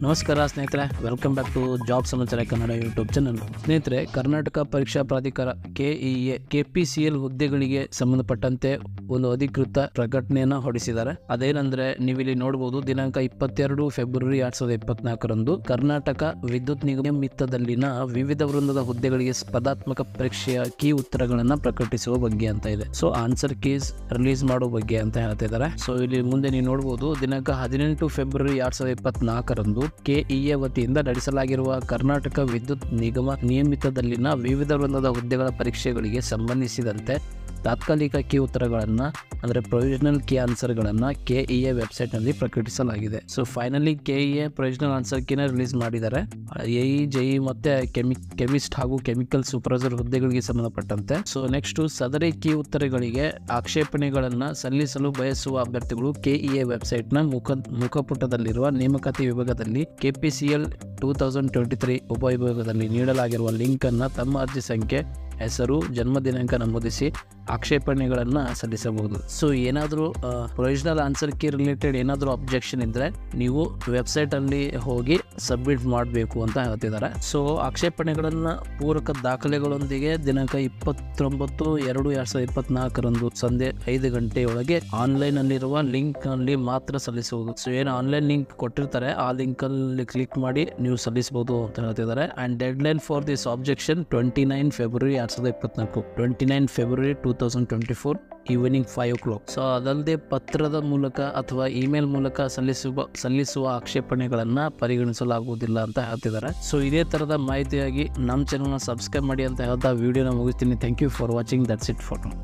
ನಮಸ್ಕಾರ ಸ್ನೇಹಿತರೆ, welcome back to job ಸಮಾಚಾರ ಕನ್ನಡ ಯೂಟ್ಯೂಬ್ ಚಾನಲ್. ಸ್ನೇಹಿತರೆ, ಕರ್ನಾಟಕ ಪರೀಕ್ಷಾ ಪ್ರಾಧಿಕಾರ KEA KPCL ಹುದ್ದೆಗಳಿಗೆ ಸಂಬಂಧಪಟ್ಟಂತೆ ಒಂದು ಅಧಿಕೃತ ಪ್ರಕಟಣೆಯನ್ನು ಹೊರಡಿಸಿದ್ದಾರೆ. ಅದೇನಂದ್ರೆ ನೀವಿಲ್ಲಿ ನೋಡಬಹುದು, ದಿನಾಂಕ 22 ಫೆಬ್ರವರಿ 2024ರಂದು ಕರ್ನಾಟಕ ವಿದ್ಯುತ್ ನಿಯಮಿತದಲ್ಲಿನ ವಿವಿಧ ವೃಂದದ ಹುದ್ದೆಗಳಿಗೆ ಸ್ಪರ್ಧಾತ್ಮಕ ಪರೀಕ್ಷೆಯ ಕೀ ಉತ್ತರಗಳನ್ನ ಪ್ರಕಟಿಸುವ ಬಗ್ಗೆ ಅಂತ ಇದೆ. ಸೊ ಆನ್ಸರ್ ಕೀಸ್ ರಿಲೀಸ್ ಮಾಡೋ ಬಗ್ಗೆ ಅಂತ ಹೇಳ್ತಿದ್ದಾರೆ. ಸೊ ಇಲ್ಲಿ ಮುಂದೆ ನೀವು ನೋಡಬಹುದು, ದಿನಾಂಕ 18 ಫೆಬ್ರವರಿ 2024ರಂದು KEA ವತಿಯಿಂದ ನಡೆಸಲಾಗಿರುವ ಕರ್ನಾಟಕ ವಿದ್ಯುತ್ ನಿಗಮ ನಿಯಮಿತದಲ್ಲಿನ ವಿವಿಧ ವೃಂದದ ಹುದ್ದೆಗಳ ಪರೀಕ್ಷೆಗಳಿಗೆ ಸಂಬಂಧಿಸಿದಂತೆ ತಾತ್ಕಾಲಿಕ ಕೀ ಉತ್ತರಗಳನ್ನು ಅಂದರೆ ಪ್ರೊವಿಷನಲ್ ಕೀ ಆನ್ಸರ್ಗಳನ್ನು KEA ವೆಬ್ಸೈಟ್ನಲ್ಲಿ ಪ್ರಕಟಿಸಲಾಗಿದೆ. So finally KEA provisional answer ಕೀನ ರಿಲೀಸ್ ಮಾಡಿದ್ದಾರೆ. AE, JE ಮತ್ತೆ ಕೆಮಿಸ್ಟ್ ಹಾಗೂ ಕೆಮಿಕಲ್ ಸೂಪರ್ವೈಸರ್ ಹುದ್ದೆಗಳಿಗೆ ಸಂಬಂಧಪಟ್ಟಂತೆ. ಸೊ ನೆಕ್ಸ್ಟ್, ಸದರಿ ಕೀ ಉತ್ತರಗಳಿಗೆ ಆಕ್ಷೇಪಣೆಗಳನ್ನು ಸಲ್ಲಿಸಲು ಬಯಸುವ ಅಭ್ಯರ್ಥಿಗಳು KEA ವೆಬ್ಸೈಟ್ನ ಮುಖಪುಟದಲ್ಲಿರುವ ನೇಮಕಾತಿ ವಿಭಾಗದಲ್ಲಿ KPCL 2023 ಉಪವಿಭಾಗದಲ್ಲಿ ನೀಡಲಾಗಿರುವ ಲಿಂಕ್ ಅನ್ನು ತಮ್ಮ ಅರ್ಜಿ ಸಂಖ್ಯೆ, ಹೆಸರು, ಜನ್ಮ ದಿನಾಂಕ ನಮೂದಿಸಿ ಆಕ್ಷೇಪಣೆಗಳನ್ನು ಸಲ್ಲಿಸಬಹುದು. ಸೊ ಏನಾದರೂ ಪ್ರೊವಿಷನಲ್ ಆನ್ಸರ್ ಕೀ ರಿಲೇಟೆಡ್ ಏನಾದರೂ ಅಬ್ಜೆಕ್ಷನ್ ಇದ್ದರೆ ನೀವು ವೆಬ್ಸೈಟಲ್ಲಿ ಹೋಗಿ ಸಬ್ಮಿಟ್ ಮಾಡಬೇಕು ಅಂತ ಹೇಳ್ತಿದ್ದಾರೆ. ಸೊ ಆಕ್ಷೇಪಣೆಗಳನ್ನು ಪೂರಕ ದಾಖಲೆಗಳೊಂದಿಗೆ ದಿನಾಂಕ 29/2/2024ರಂದು ಸಂಜೆ 5 ಗಂಟೆಯೊಳಗೆ ಆನ್ಲೈನಲ್ಲಿರುವ ಲಿಂಕ್ನಲ್ಲಿ ಮಾತ್ರ ಸಲ್ಲಿಸುವುದು. ಸೊ ಏನು ಆನ್ಲೈನ್ ಲಿಂಕ್ ಕೊಟ್ಟಿರ್ತಾರೆ ಆ ಲಿಂಕಲ್ಲಿ ಕ್ಲಿಕ್ ಮಾಡಿ ನೀವು ಸಲ್ಲಿಸಬಹುದು ಅಂತ ಹೇಳ್ತಿದ್ದಾರೆ. And deadline for this objection 29 February 2024, 29 February 2024 evening 5 o'clock. So ಅದಲ್ಲದೆ ಪತ್ರದ ಮೂಲಕ ಅಥವಾ ಇಮೇಲ್ ಮೂಲಕ ಸಲ್ಲಿಸುವ ಆಕ್ಷೇಪಣೆಗಳನ್ನು ಪರಿಗಣಿಸಲಾಗುವುದಿಲ್ಲ ಅಂತ ಹೇಳ್ತಿದ್ದಾರೆ. ಸೊ ಇದೇ ಥರದ ಮಾಹಿತಿಯಾಗಿ ನಮ್ಮ ಚಾನಲ್ನ ಸಬ್ಸ್ಕ್ರೈಬ್ ಮಾಡಿ ಅಂತ ಹೇಳ್ತಾ ವಿಡಿಯೋನ ಮುಗಿಸ್ತೀನಿ. Thank you for watching. That's it for now.